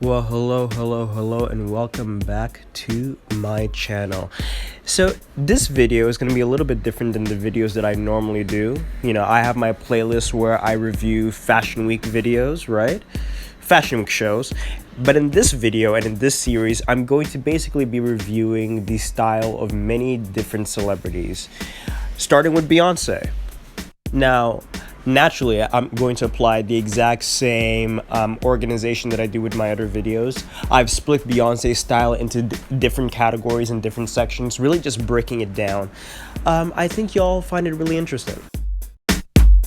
Well, hello, and welcome back to my channel. So this video is going to be a little bit different than the videos that I normally do. I have my playlist where I review Fashion Week videos, right? Fashion Week shows. But in this video and in this series, I'm going to basically be reviewing the style of many different celebrities, starting with Beyoncé. Now, naturally, I'm going to apply the exact same organization that I do with my other videos. I've split Beyonce's style into different categories and different sections, really just breaking it down. I think y'all find it really interesting.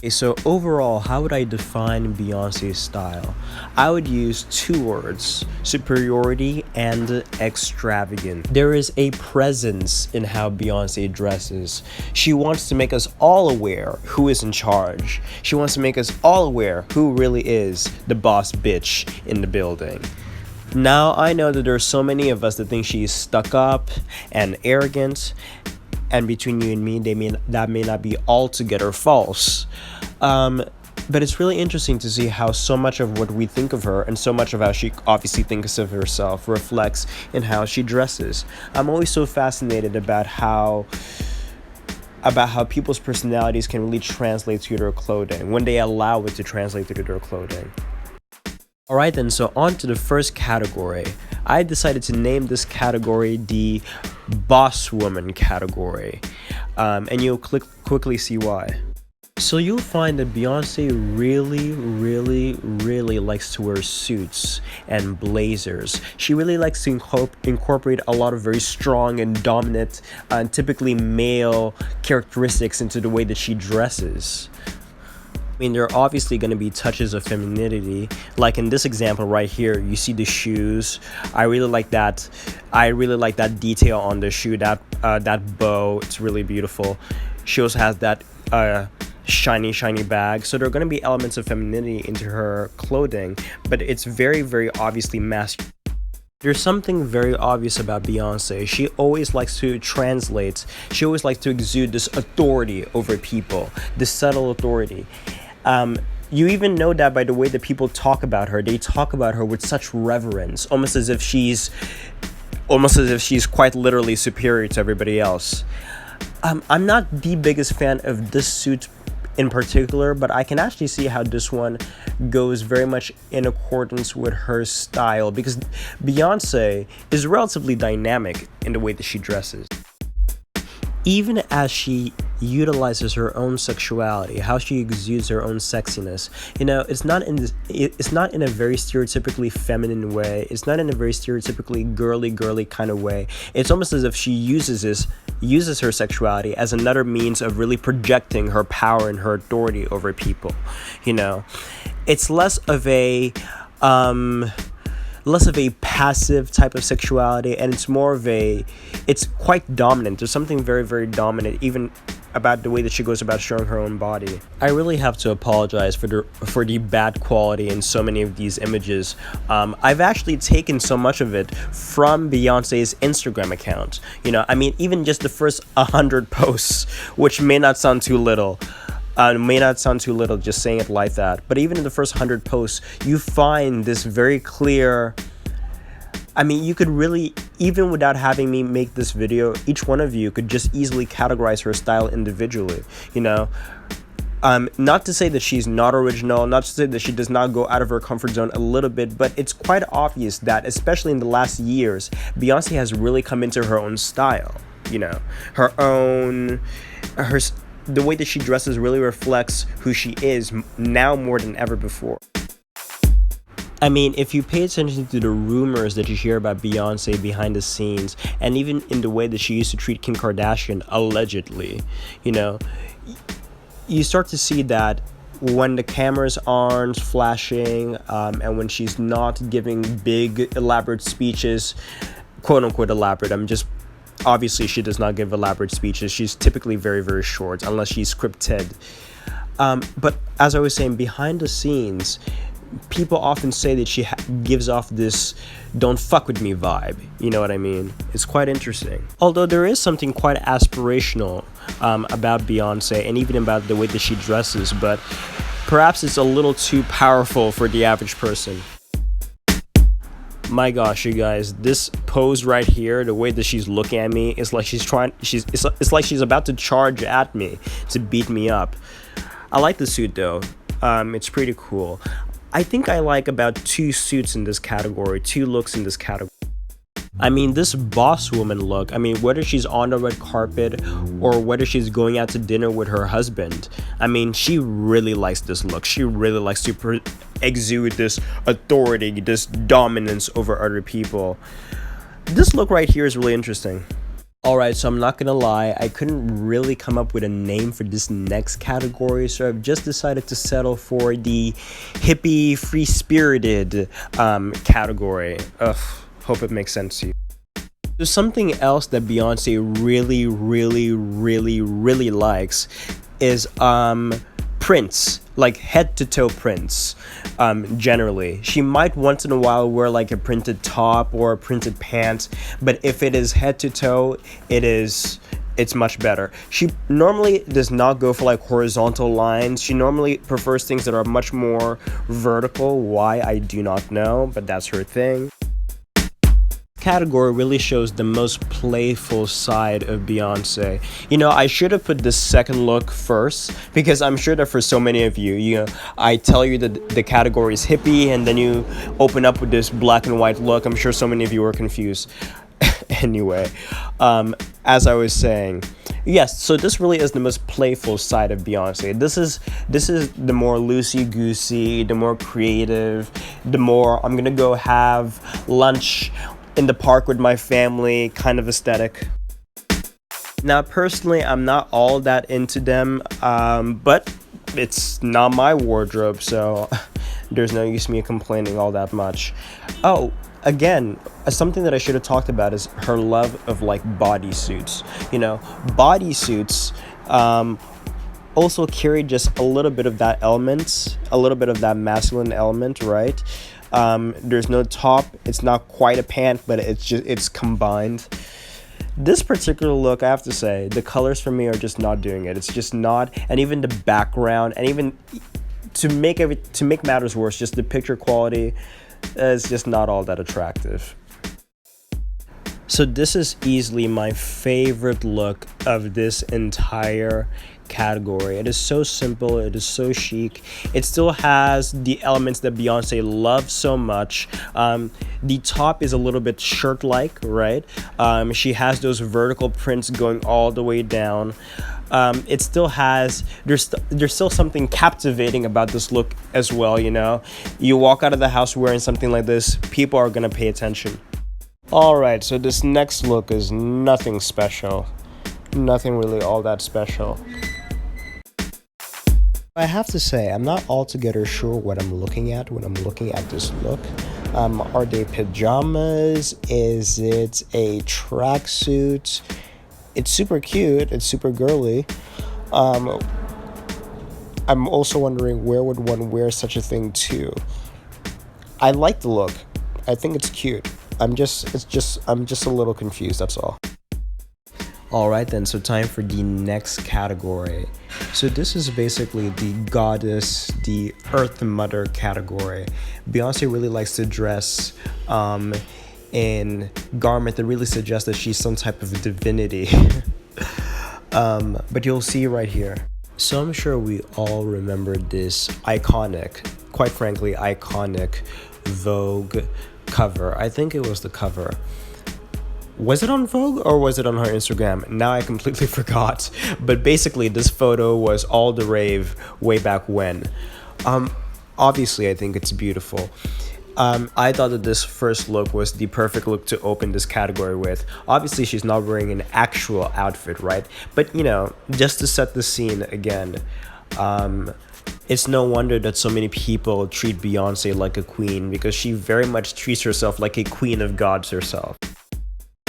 Okay, so overall, how would I define Beyonce's style? I would use two words: superiority and extravagant. There is a presence in how Beyonce dresses. She wants to make us all aware who is in charge. She wants to make us all aware who really is the boss bitch in the building. Now, I know that there's so many of us that think she's stuck up and arrogant, and between you and me, that may not be altogether false. But it's really interesting to see how so much of what we think of her and so much of how she obviously thinks of herself reflects in how she dresses. I'm always so fascinated about how people's personalities can really translate to their clothing when they allow it to translate to their clothing. Alright then, so on to the first category. I decided to name this category the Boss Woman category, and you'll quickly see why. So you'll find that Beyonce really likes to wear suits and blazers. She really likes to incorporate a lot of very strong and dominant and typically male characteristics into the way that she dresses. I mean, there are obviously going to be touches of femininity, like in this example right here. You see the shoes. I really like that detail on the shoe, that bow. It's really beautiful. She also has that shiny bag. So there are going to be elements of femininity into her clothing, but it's very obviously masculine. There's something very obvious about Beyoncé. She always likes to translate. She always likes to exude this authority over people, this subtle authority. You even know that by the way that people talk about her. They talk about her with such reverence, almost as if she's quite literally superior to everybody else. I'm not the biggest fan of this suit in particular, but I can actually see how this one goes very much in accordance with her style, because Beyoncé is relatively dynamic in the way that she dresses. Even as she utilizes her own sexuality, how she exudes her own sexiness, it's not in a very stereotypically feminine way. It's not in a very stereotypically girly kind of way. It's almost as if she uses her sexuality as another means of really projecting her power and her authority over people. It's less of a passive type of sexuality, and it's quite dominant. There's something very dominant even about the way that she goes about showing her own body. I really have to apologize for the bad quality in so many of these images. I've actually taken so much of it from Beyonce's Instagram account. Even just the first 100 posts, which may not sound too little. Just saying it like that, but even in the first 100 posts, you find this very clear. You could really, even without having me make this video, each one of you could just easily categorize her style individually. Not to say that she's not original, not to say that she does not go out of her comfort zone a little bit, but it's quite obvious that, especially in the last years, Beyonce has really come into her own style. The way that she dresses really reflects who she is now more than ever before. If you pay attention to the rumors that you hear about Beyoncé behind the scenes, and even in the way that she used to treat Kim Kardashian, allegedly, you start to see that when the cameras aren't flashing, and when she's not giving big, elaborate speeches, quote-unquote elaborate, obviously, she does not give elaborate speeches. She's typically very short, unless she's scripted. But as I was saying, behind the scenes, people often say that she gives off this "don't fuck with me" vibe. You know what I mean? It's quite interesting. Although there is something quite aspirational about Beyonce, and even about the way that she dresses, but perhaps it's a little too powerful for the average person. My gosh, you guys, this pose right here, the way that she's looking at me, it's like it's like she's about to charge at me to beat me up. I like the suit though. It's pretty cool. I think I like about two suits in this category, two looks in this category. I mean, this boss woman look, I mean, whether she's on the red carpet or whether she's going out to dinner with her husband, I mean, she really likes this look. She really likes to exude this authority, this dominance over other people. This look right here is really interesting. Alright, so I'm not gonna lie, I couldn't really come up with a name for this next category, so I've just decided to settle for the hippie, free-spirited category. Ugh, hope it makes sense to you. There's something else that Beyoncé really likes is prints, like head-to-toe prints. Generally, she might once in a while wear like a printed top or a printed pants, but if it is head-to-toe, it's much better. She normally does not go for like horizontal lines. She normally prefers things that are much more vertical. Why, I do not know, but that's her thing. Category really shows the most playful side of Beyoncé. You know, I should have put this second look first because I'm sure that for so many of you, I tell you that the category is hippie and then you open up with this black and white look. I'm sure so many of you are confused. Anyway, as I was saying, yes, so this really is the most playful side of Beyoncé. This is the more loosey-goosey, the more creative, the more I'm gonna go have lunch in the park with my family kind of aesthetic. Now, personally, I'm not all that into them, but it's not my wardrobe, so there's no use me complaining all that much. Oh, again, something that I should have talked about is her love of like bodysuits. You know, bodysuits also carry just a little bit of that element, a little bit of that masculine element, right? There's no top, it's not quite a pant, but it's combined. This particular look, I have to say, the colors for me are just not doing it. It's just not, and even the background, and even to make matters worse, just the picture quality is just not all that attractive. So this is easily my favorite look of this entire category. It is so simple, it is so chic, it still has the elements that Beyoncé loves so much. The top is a little bit shirt-like, right? She has those vertical prints going all the way down. It still has, there's still something captivating about this look as well, you know? You walk out of the house wearing something like this, people are gonna pay attention. Alright, so this next look is nothing special. Nothing really all that special. I have to say, I'm not altogether sure what I'm looking at when I'm looking at this look. Are they pajamas? Is it a tracksuit? It's super cute, it's super girly. I'm also wondering where would one wear such a thing to? I like the look. I think it's cute. I'm just a little confused, that's all. Alright then, so time for the next category. So this is basically the goddess, the earth mother category. Beyoncé really likes to dress in garment that really suggests that she's some type of divinity. But you'll see right here. So I'm sure we all remember this iconic, quite frankly, iconic Vogue cover. I think it was the cover. Was it on Vogue or was it on her Instagram? Now I completely forgot. But basically, this photo was all the rave way back when. Obviously, I think it's beautiful. I thought that this first look was the perfect look to open this category with. Obviously, she's not wearing an actual outfit, right? But, you know, just to set the scene again, it's no wonder that so many people treat Beyoncé like a queen because she very much treats herself like a queen of gods herself.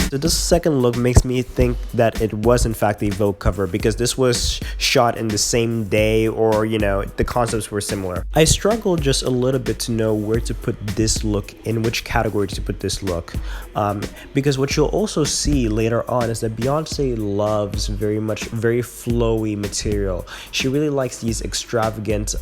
So this second look makes me think that it was in fact a Vogue cover because this was shot in the same day, or you know, the concepts were similar. I struggled just a little bit to know where to put this look, in which category to put this look, because what you'll also see later on is that Beyoncé loves very flowy material. She really likes these extravagant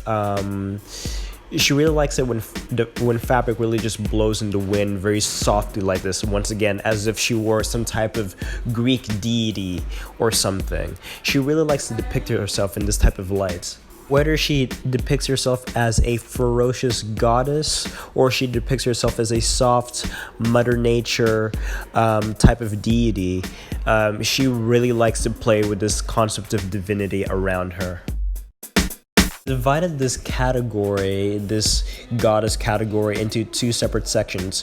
She really likes it when fabric really just blows in the wind very softly like this, once again, as if she were some type of Greek deity or something. She really likes to depict herself in this type of light. Whether she depicts herself as a ferocious goddess or she depicts herself as a soft Mother Nature type of deity, she really likes to play with this concept of divinity around her. Divided this category, this goddess category, into two separate sections.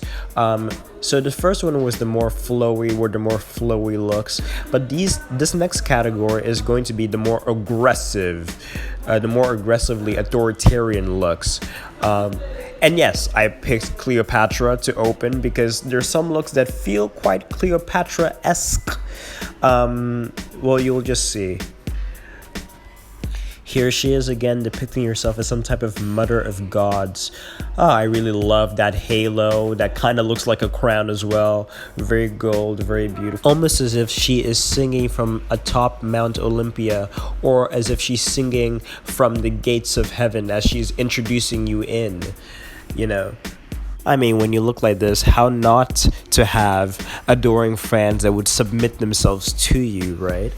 So the first one was the more flowy looks, but this next category is going to be the more aggressively authoritarian looks. And yes, I picked Cleopatra to open because there's some looks that feel quite Cleopatra-esque. Well, you'll just see. Here she is again depicting herself as some type of mother of gods. I really love that halo that kind of looks like a crown as well. Very gold, very beautiful. Almost as if she is singing from atop Mount Olympia, or as if she's singing from the gates of heaven as she's introducing you in, you know. I mean, when you look like this, how not to have adoring fans that would submit themselves to you, right?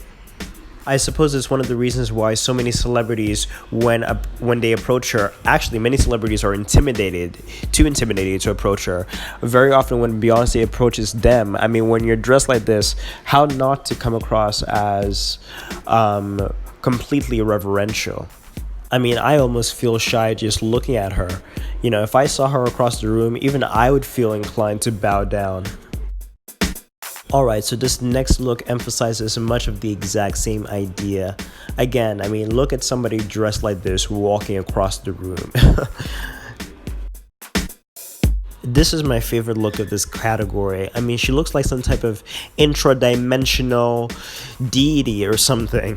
I suppose it's one of the reasons why so many celebrities, when they approach her, actually many celebrities are intimidated to approach her. Very often when Beyoncé approaches them, I mean, when you're dressed like this, how not to come across as completely reverential. I mean, I almost feel shy just looking at her. You know, if I saw her across the room, even I would feel inclined to bow down. Alright, so this next look emphasizes much of the exact same idea. Again, I mean, look at somebody dressed like this walking across the room. This is my favorite look of this category. I mean, she looks like some type of intra-dimensional deity or something.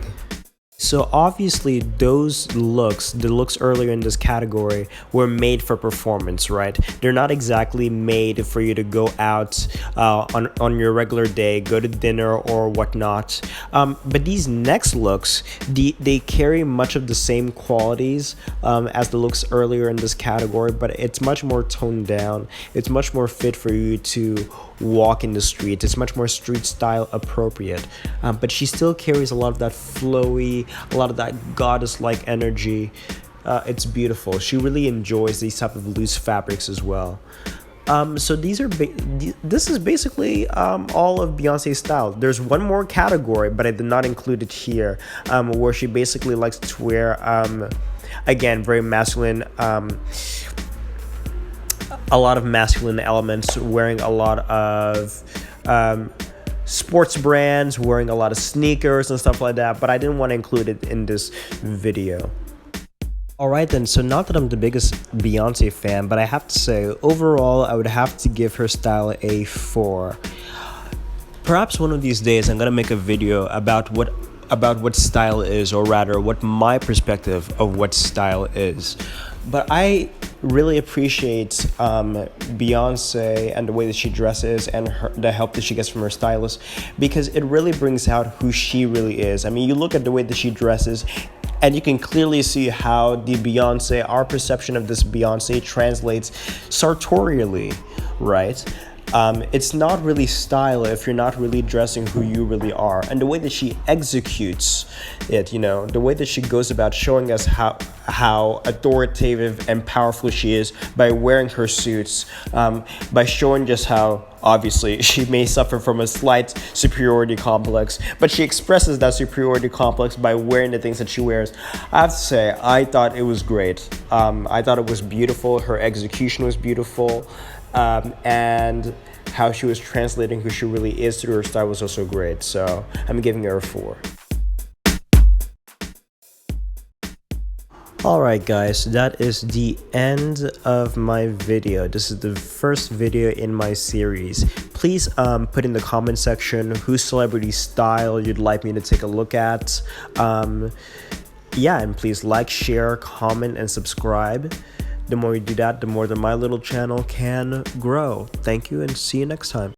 So obviously those looks, the looks earlier in this category, were made for performance, right? They're not exactly made for you to go out on your regular day, go to dinner or whatnot. But these next looks, they carry much of the same qualities as the looks earlier in this category, but it's much more toned down. It's much more fit for you to walk in the street. It's much more street style appropriate, but she still carries a lot of that flowy, a lot of that goddess-like energy. It's beautiful. She really enjoys these type of loose fabrics as well. So this is basically all of Beyonce's style. There's one more category, but I did not include it here, where she basically likes to wear again, very masculine, a lot of masculine elements, wearing a lot of sports brands, wearing a lot of sneakers and stuff like that, but I didn't want to include it in this video. Alright then, so not that I'm the biggest Beyonce fan, but I have to say, overall, I would have to give her style a 4. Perhaps one of these days I'm gonna make a video about what style is, or rather what my perspective of what style is. But I really appreciate Beyonce and the way that she dresses and the help that she gets from her stylist, because it really brings out who she really is. I mean, you look at the way that she dresses and you can clearly see how the Beyonce, our perception of this Beyonce, translates sartorially, right? It's not really style if you're not really dressing who you really are. And the way that she executes it, you know, the way that she goes about showing us how authoritative and powerful she is by wearing her suits, by showing just how obviously she may suffer from a slight superiority complex, but she expresses that superiority complex by wearing the things that she wears. I have to say, I thought it was great. I thought it was beautiful. Her execution was beautiful. And how she was translating who she really is through her style was also great. So I'm giving her a 4. Alright guys, that is the end of my video. This is the first video in my series. Please put in the comment section whose celebrity style you'd like me to take a look at. Yeah, and please like, share, comment, and subscribe. The more you do that, the more that my little channel can grow. Thank you, and see you next time.